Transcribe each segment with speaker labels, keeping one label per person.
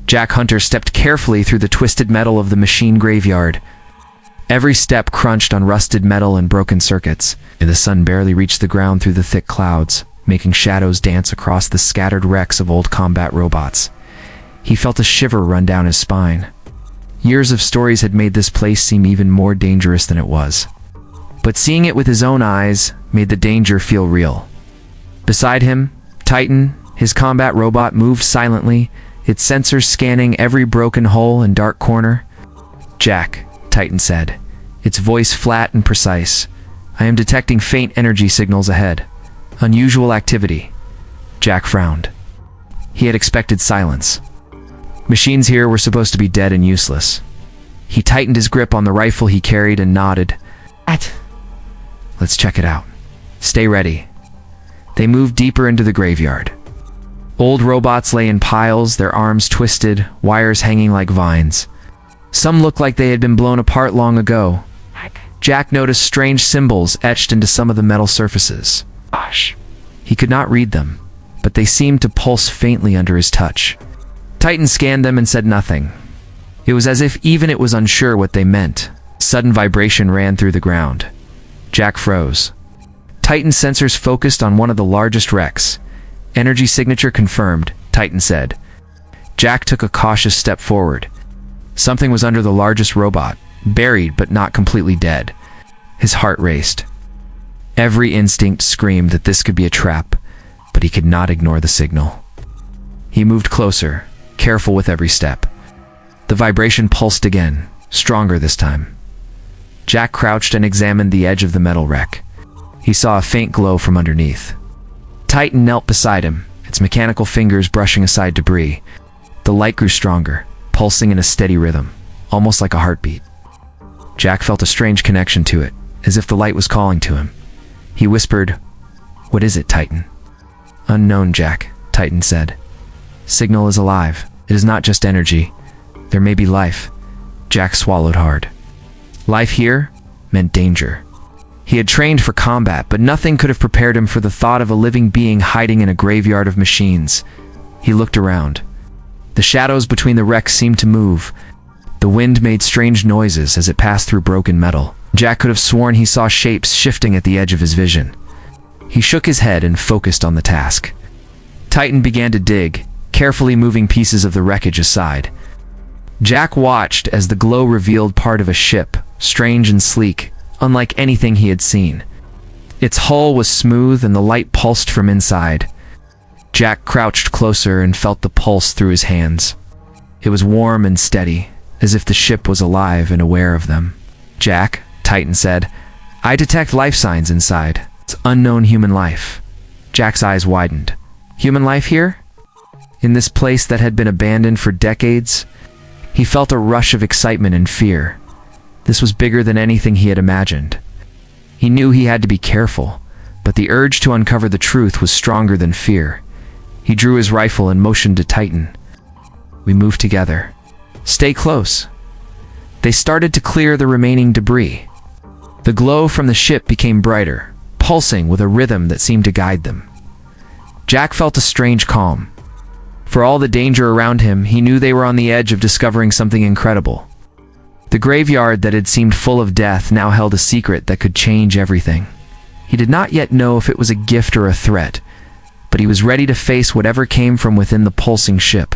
Speaker 1: Jack Hunter stepped carefully through the twisted metal of the machine graveyard. Every step crunched on rusted metal and broken circuits, and the sun barely reached the ground through the thick clouds, making shadows dance across the scattered wrecks of old combat robots. He felt a shiver run down his spine. Years of stories had made this place seem even more dangerous than it was. But seeing it with his own eyes made the danger feel real. Beside him, Titan, his combat robot, moved silently, its sensors scanning every broken hole and dark corner. "Jack," Titan said, its voice flat and precise, "I am detecting faint energy signals ahead. Unusual activity." Jack frowned. He had expected silence. Machines here were supposed to be dead and useless. He tightened his grip on the rifle he carried and nodded. "Let's check it out. Stay ready." They moved deeper into the graveyard. Old robots lay in piles, their arms twisted, wires hanging like vines. Some looked like they had been blown apart long ago. Jack noticed strange symbols etched into some of the metal surfaces. He could not read them, but they seemed to pulse faintly under his touch. Titan scanned them and said nothing. It was as if even it was unsure what they meant. Sudden vibration ran through the ground. Jack froze. Titan's sensors focused on one of the largest wrecks. "Energy signature confirmed," Titan said. Jack took a cautious step forward. Something was under the largest robot, buried but not completely dead. His heart raced. Every instinct screamed that this could be a trap, but he could not ignore the signal. He moved closer, careful with every step. The vibration pulsed again, stronger this time. Jack crouched and examined the edge of the metal wreck. He saw a faint glow from underneath. Titan knelt beside him, its mechanical fingers brushing aside debris. The light grew stronger, pulsing in a steady rhythm, almost like a heartbeat. Jack felt a strange connection to it, as if the light was calling to him. He whispered, "What is it, Titan?" "Unknown, Jack," Titan said. "Signal is alive. It is not just energy. There may be life." Jack swallowed hard. Life here meant danger. He had trained for combat, but nothing could have prepared him for the thought of a living being hiding in a graveyard of machines. He looked around. The shadows between the wrecks seemed to move. The wind made strange noises as it passed through broken metal. Jack could have sworn he saw shapes shifting at the edge of his vision. He shook his head and focused on the task. Titan began to dig, carefully moving pieces of the wreckage aside. Jack watched as the glow revealed part of a ship, strange and sleek, unlike anything he had seen. Its hull was smooth and the light pulsed from inside. Jack crouched closer and felt the pulse through his hands. It was warm and steady, as if the ship was alive and aware of them. "Jack," Titan said, "I detect life signs inside. It's unknown human life." Jack's eyes widened. Human life here? In this place that had been abandoned for decades? He felt a rush of excitement and fear. This was bigger than anything he had imagined. He knew he had to be careful, but the urge to uncover the truth was stronger than fear. He drew his rifle and motioned to Titan. "We move together. Stay close." They started to clear the remaining debris. The glow from the ship became brighter, pulsing with a rhythm that seemed to guide them. Jack felt a strange calm. For all the danger around him, he knew they were on the edge of discovering something incredible. The graveyard that had seemed full of death now held a secret that could change everything. He did not yet know if it was a gift or a threat, but he was ready to face whatever came from within the pulsing ship.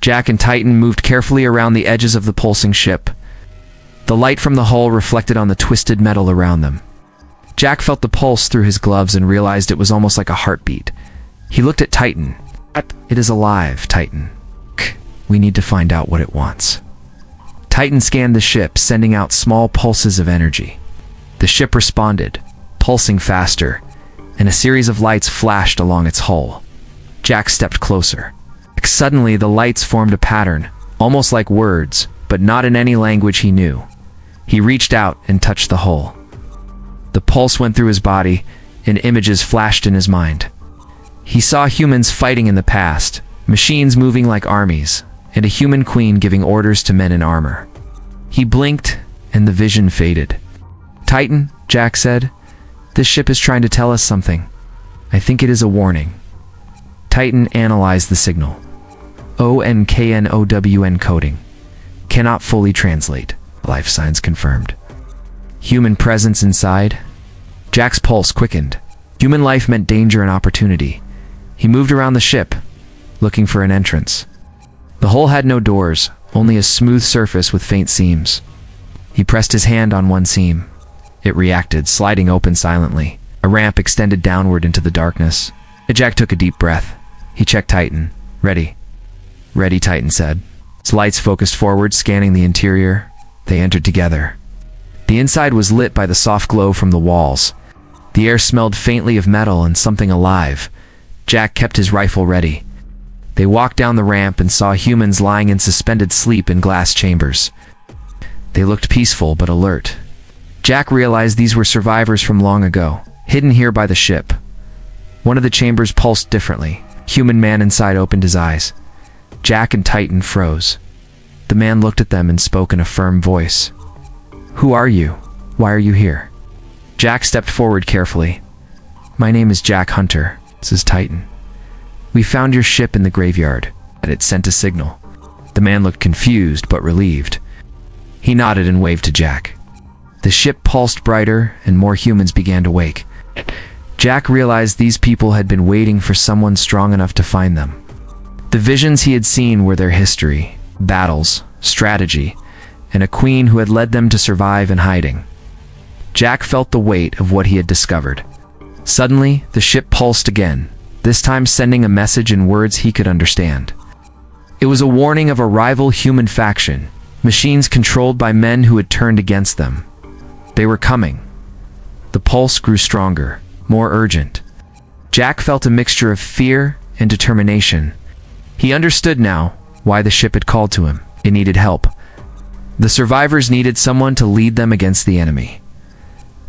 Speaker 1: Jack and Titan moved carefully around the edges of the pulsing ship. The light from the hull reflected on the twisted metal around them. Jack felt the pulse through his gloves and realized it was almost like a heartbeat. He looked at Titan. "It is alive, Titan. We need to find out what it wants." Titan scanned the ship, sending out small pulses of energy. The ship responded, pulsing faster, and a series of lights flashed along its hull. Jack stepped closer. Suddenly, the lights formed a pattern, almost like words, but not in any language he knew. He reached out and touched the hull. The pulse went through his body, and images flashed in his mind. He saw humans fighting in the past, machines moving like armies, and a human queen giving orders to men in armor. He blinked, and the vision faded. "Titan," Jack said, "this ship is trying to tell us something. I think it is a warning." Titan analyzed the signal. ONKNOWN coding. Cannot fully translate. Life signs confirmed. Human presence inside. Jack's pulse quickened. Human life meant danger and opportunity. He moved around the ship, looking for an entrance. The hull had no doors, only a smooth surface with faint seams. He pressed his hand on one seam. It reacted, sliding open silently. A ramp extended downward into the darkness. Jack took a deep breath. He checked Titan. Ready. Ready, Titan said. Its lights focused forward, scanning the interior. They entered together. The inside was lit by the soft glow from the walls. The air smelled faintly of metal and something alive. Jack kept his rifle ready. They walked down the ramp and saw humans lying in suspended sleep in glass chambers. They looked peaceful but alert. Jack realized these were survivors from long ago, hidden here by the ship. One of the chambers pulsed differently. Human man inside opened his eyes. Jack and Titan froze. The man looked at them and spoke in a firm voice. "Who are you? Why are you here?" Jack stepped forward carefully. "My name is Jack Hunter," says Titan. "We found your ship in the graveyard, and it sent a signal." The man looked confused but relieved. He nodded and waved to Jack. The ship pulsed brighter, and more humans began to wake. Jack realized these people had been waiting for someone strong enough to find them. The visions he had seen were their history, battles, strategy, and a queen who had led them to survive in hiding. Jack felt the weight of what he had discovered. Suddenly, the ship pulsed again, this time sending a message in words he could understand. It was a warning of a rival human faction, machines controlled by men who had turned against them. They were coming. The pulse grew stronger, more urgent. Jack felt a mixture of fear and determination. He understood now why the ship had called to him. It needed help. The survivors needed someone to lead them against the enemy.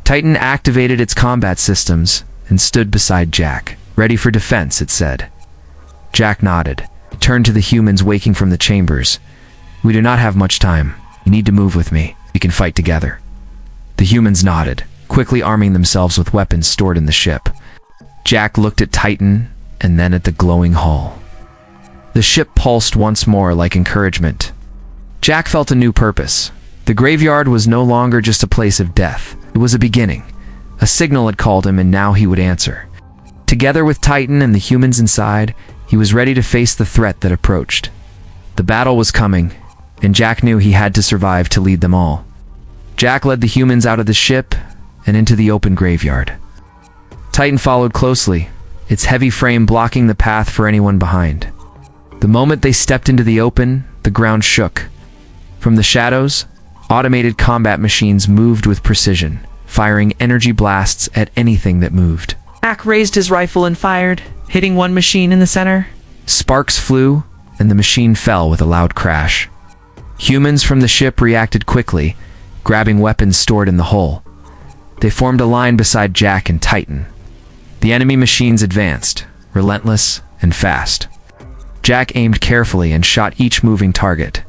Speaker 1: Titan activated its combat systems and stood beside Jack. "Ready for defense," it said. Jack nodded. He turned to the humans waking from the chambers. "We do not have much time. You need to move with me. We can fight together." The humans nodded, quickly arming themselves with weapons stored in the ship. Jack looked at Titan and then at the glowing hull. The ship pulsed once more like encouragement. Jack felt a new purpose. The graveyard was no longer just a place of death. It was a beginning. A signal had called him, and now he would answer. Together with Titan and the humans inside, he was ready to face the threat that approached. The battle was coming, and Jack knew he had to survive to lead them all. Jack led the humans out of the ship and into the open graveyard. Titan followed closely, its heavy frame blocking the path for anyone behind. The moment they stepped into the open, the ground shook. From the shadows, automated combat machines moved with precision, firing energy blasts at anything that moved.
Speaker 2: Jack raised his rifle and fired, hitting one machine in the center.
Speaker 1: Sparks flew, and the machine fell with a loud crash. Humans from the ship reacted quickly, grabbing weapons stored in the hull. They formed a line beside Jack and Titan. The enemy machines advanced, relentless and fast. Jack aimed carefully and shot each moving target.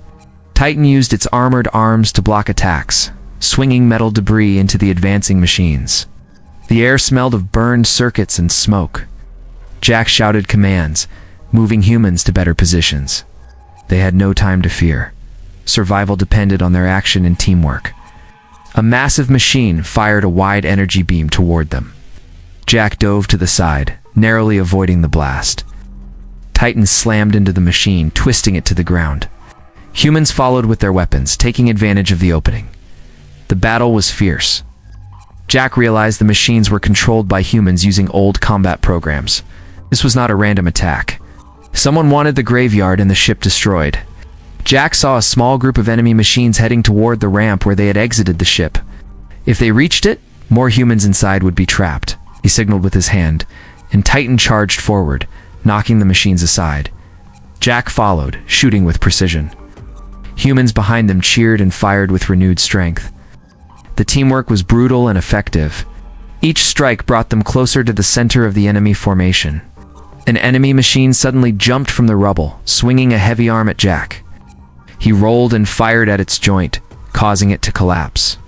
Speaker 1: Titan used its armored arms to block attacks, swinging metal debris into the advancing machines. The air smelled of burned circuits and smoke. Jack shouted commands, moving humans to better positions. They had no time to fear. Survival depended on their action and teamwork. A massive machine fired a wide energy beam toward them. Jack dove to the side, narrowly avoiding the blast. Titan slammed into the machine, twisting it to the ground. Humans followed with their weapons, taking advantage of the opening. The battle was fierce. Jack realized the machines were controlled by humans using old combat programs. This was not a random attack. Someone wanted the graveyard and the ship destroyed. Jack saw a small group of enemy machines heading toward the ramp where they had exited the ship. If they reached it, more humans inside would be trapped. He signaled with his hand, and Titan charged forward, knocking the machines aside. Jack followed, shooting with precision. Humans behind them cheered and fired with renewed strength. The teamwork was brutal and effective. Each strike brought them closer to the center of the enemy formation. An enemy machine suddenly jumped from the rubble, swinging a heavy arm at Jack. He rolled and fired at its joint, causing it to collapse.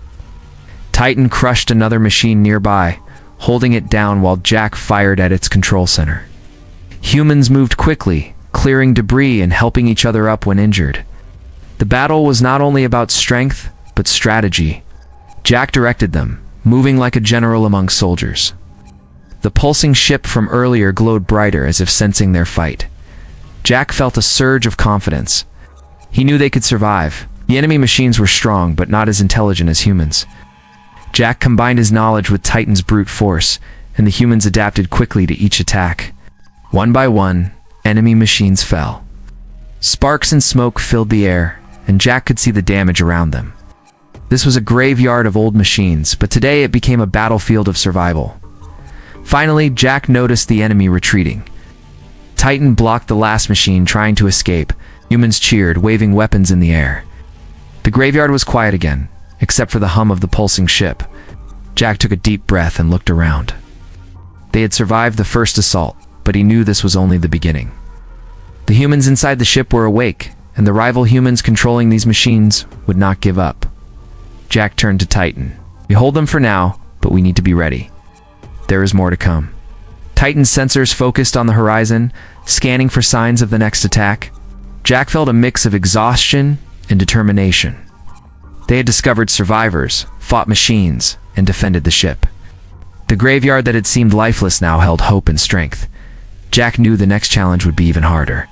Speaker 1: Titan crushed another machine nearby, holding it down while Jack fired at its control center. Humans moved quickly, clearing debris and helping each other up when injured. The battle was not only about strength, but strategy. Jack directed them, moving like a general among soldiers. The pulsing ship from earlier glowed brighter as if sensing their fight. Jack felt a surge of confidence. He knew they could survive. The enemy machines were strong, but not as intelligent as humans. Jack combined his knowledge with Titan's brute force, and the humans adapted quickly to each attack. One by one, enemy machines fell. Sparks and smoke filled the air, and Jack could see the damage around them. This was a graveyard of old machines, but today it became a battlefield of survival. Finally, Jack noticed the enemy retreating. Titan blocked the last machine trying to escape. Humans cheered, waving weapons in the air. The graveyard was quiet again, except for the hum of the pulsing ship. Jack took a deep breath and looked around. They had survived the first assault, but he knew this was only the beginning. The humans inside the ship were awake, and the rival humans controlling these machines would not give up. Jack turned to Titan. "We hold them for now, but we need to be ready. There is more to come." Titan's sensors focused on the horizon, scanning for signs of the next attack. Jack felt a mix of exhaustion and determination. They had discovered survivors, fought machines, and defended the ship. The graveyard that had seemed lifeless now held hope and strength. Jack knew the next challenge would be even harder.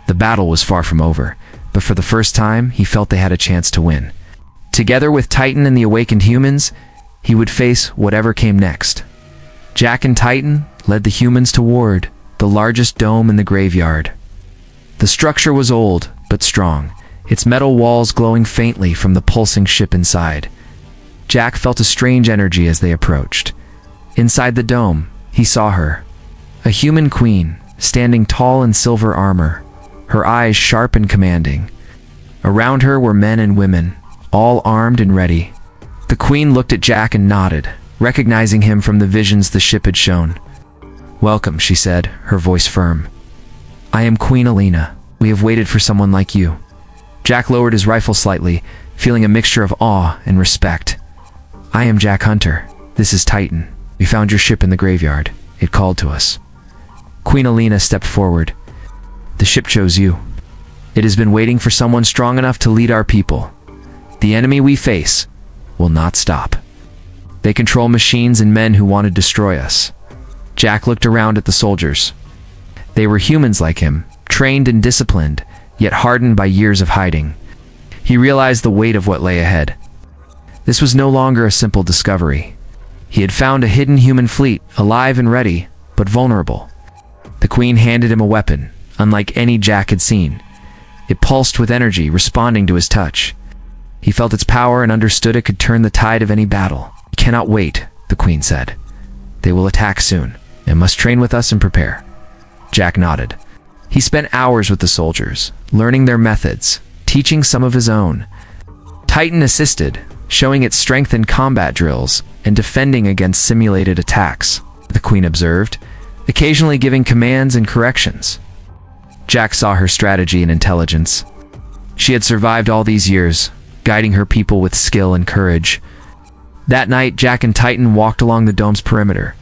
Speaker 1: The battle was far from over, but for the first time, he felt they had a chance to win. Together with Titan and the awakened humans, he would face whatever came next. Jack and Titan led the humans toward the largest dome in the graveyard. The structure was old, but strong, its metal walls glowing faintly from the pulsing ship inside. Jack felt a strange energy as they approached. Inside the dome, he saw her. A human queen, standing tall in silver armor, her eyes sharp and commanding. Around her were men and women, all armed and ready. The queen looked at Jack and nodded, recognizing him from the visions the ship had shown. "Welcome," she said, her voice firm. "I am Queen Alina. We have waited for someone like you." Jack lowered his rifle slightly, feeling a mixture of awe and respect. "I am Jack Hunter. This is Titan. We found your ship in the graveyard. It called to us." Queen Alina stepped forward. "The ship chose you. It has been waiting for someone strong enough to lead our people. The enemy we face will not stop. They control machines and men who want to destroy us." Jack looked around at the soldiers. They were humans like him, trained and disciplined, yet hardened by years of hiding. He realized the weight of what lay ahead. This was no longer a simple discovery. He had found a hidden human fleet, alive and ready, but vulnerable. The queen handed him a weapon, unlike any Jack had seen. It pulsed with energy, responding to his touch. He felt its power and understood it could turn the tide of any battle. "We cannot wait," the queen said. "They will attack soon, and must train with us and prepare." Jack nodded. He spent hours with the soldiers, learning their methods, teaching some of his own. Titan assisted, showing its strength in combat drills and defending against simulated attacks, the queen observed, occasionally giving commands and corrections. Jack saw her strategy and intelligence. She had survived all these years, guiding her people with skill and courage. That night, Jack and Titan walked along the dome's perimeter.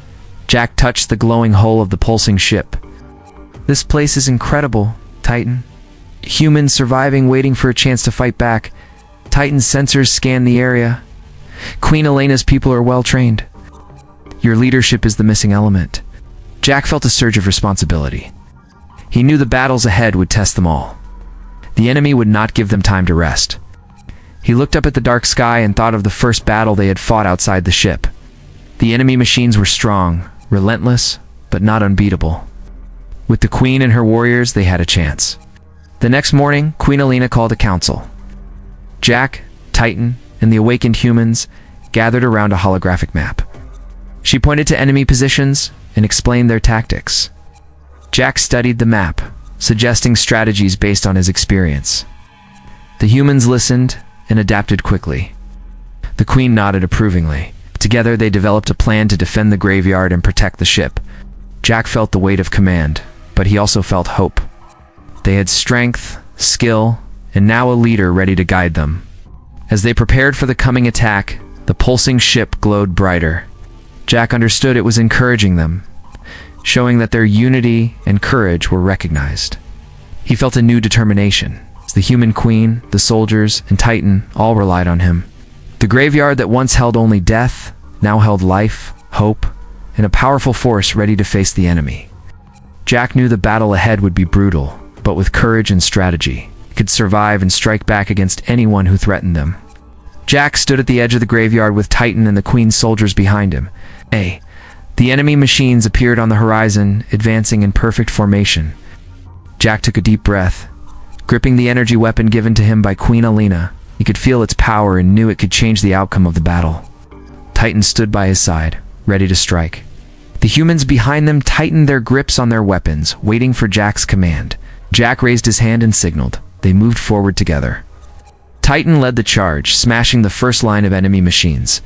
Speaker 1: Jack touched the glowing hull of the pulsing ship. "This place is incredible, Titan. Humans surviving, waiting for a chance to fight back. Titan's sensors scan the area. Queen Elena's people are well trained. Your leadership is the missing element." Jack felt a surge of responsibility. He knew the battles ahead would test them all. The enemy would not give them time to rest. He looked up at the dark sky and thought of the first battle they had fought outside the ship. The enemy machines were strong, relentless, but not unbeatable. With the queen and her warriors, they had a chance. The next morning, Queen Alina called a council. Jack, Titan, and the awakened humans gathered around a holographic map. She pointed to enemy positions and explained their tactics. Jack studied the map, suggesting strategies based on his experience. The humans listened and adapted quickly. The queen nodded approvingly. Together, they developed a plan to defend the graveyard and protect the ship. Jack felt the weight of command, but he also felt hope. They had strength, skill, and now a leader ready to guide them. As they prepared for the coming attack, the pulsing ship glowed brighter. Jack understood it was encouraging them, showing that their unity and courage were recognized. He felt a new determination. The human queen, the soldiers, and Titan all relied on him. The graveyard that once held only death now held life, hope, and a powerful force ready to face the enemy. Jack knew the battle ahead would be brutal, but with courage and strategy, he could survive and strike back against anyone who threatened them. Jack stood at the edge of the graveyard with Titan and the Queen's soldiers behind him. The enemy machines appeared on the horizon, advancing in perfect formation. Jack took a deep breath. Gripping the energy weapon given to him by Queen Alina, he could feel its power and knew it could change the outcome of the battle. Titan stood by his side, ready to strike. The humans behind them tightened their grips on their weapons, waiting for Jack's command. Jack raised his hand and signaled. They moved forward together. Titan led the charge, smashing the first line of enemy machines.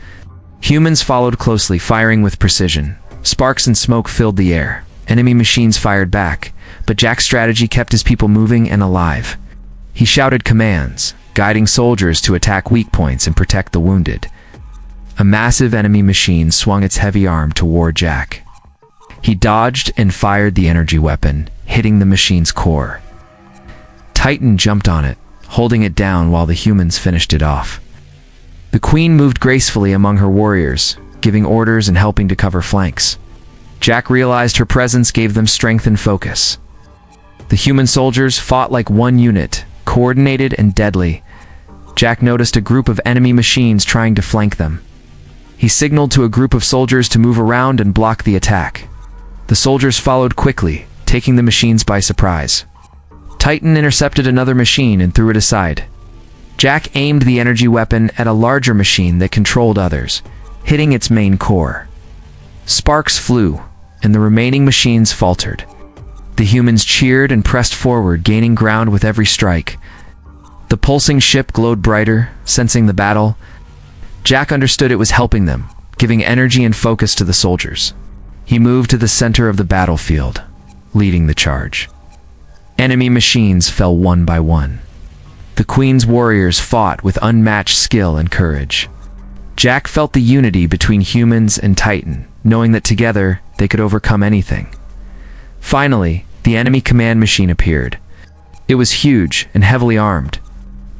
Speaker 1: Humans followed closely, firing with precision. Sparks and smoke filled the air. Enemy machines fired back, but Jack's strategy kept his people moving and alive. He shouted commands, guiding soldiers to attack weak points and protect the wounded. A massive enemy machine swung its heavy arm toward Jack. He dodged and fired the energy weapon, hitting the machine's core. Titan jumped on it, holding it down while the humans finished it off. The Queen moved gracefully among her warriors, giving orders and helping to cover flanks. Jack realized her presence gave them strength and focus. The human soldiers fought like one unit, coordinated and deadly. Jack noticed a group of enemy machines trying to flank them. He signaled to a group of soldiers to move around and block the attack. The soldiers followed quickly, taking the machines by surprise. Titan intercepted another machine and threw it aside. Jack aimed the energy weapon at a larger machine that controlled others, hitting its main core. Sparks flew, and the remaining machines faltered. The humans cheered and pressed forward, gaining ground with every strike. The pulsing ship glowed brighter, sensing the battle. Jack understood it was helping them, giving energy and focus to the soldiers. He moved to the center of the battlefield, leading the charge. Enemy machines fell one by one. The Queen's warriors fought with unmatched skill and courage. Jack felt the unity between humans and Titan, knowing that together they could overcome anything. Finally, the enemy command machine appeared. It was huge and heavily armed.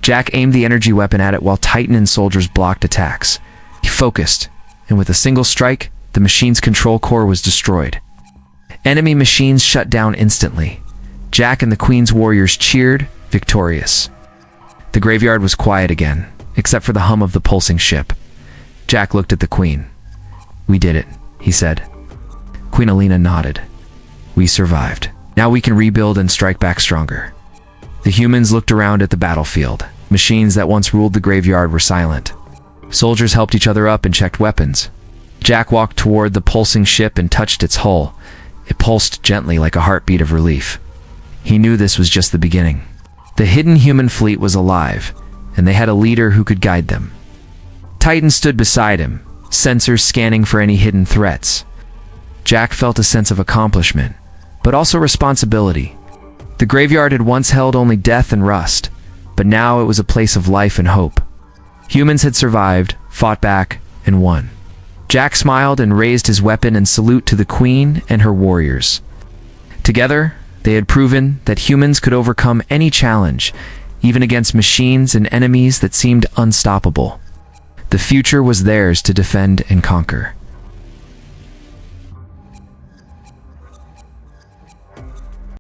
Speaker 1: Jack aimed the energy weapon at it while Titan and soldiers blocked attacks. He focused, and with a single strike, the machine's control core was destroyed. Enemy machines shut down instantly. Jack and the Queen's warriors cheered, victorious. The graveyard was quiet again, except for the hum of the pulsing ship. Jack looked at the Queen. "We did it," he said. Queen Alina nodded. "We survived. Now we can rebuild and strike back stronger." The humans looked around at the battlefield. Machines that once ruled the graveyard were silent. Soldiers helped each other up and checked weapons. Jack walked toward the pulsing ship and touched its hull. It pulsed gently like a heartbeat of relief. He knew this was just the beginning. The hidden human fleet was alive, and they had a leader who could guide them. Titan stood beside him, sensors scanning for any hidden threats. Jack felt a sense of accomplishment, but also responsibility. The graveyard had once held only death and rust, but now it was a place of life and hope. Humans had survived, fought back, and won. Jack smiled and raised his weapon in salute to the Queen and her warriors. Together, they had proven that humans could overcome any challenge, even against machines and enemies that seemed unstoppable. The future was theirs to defend and conquer.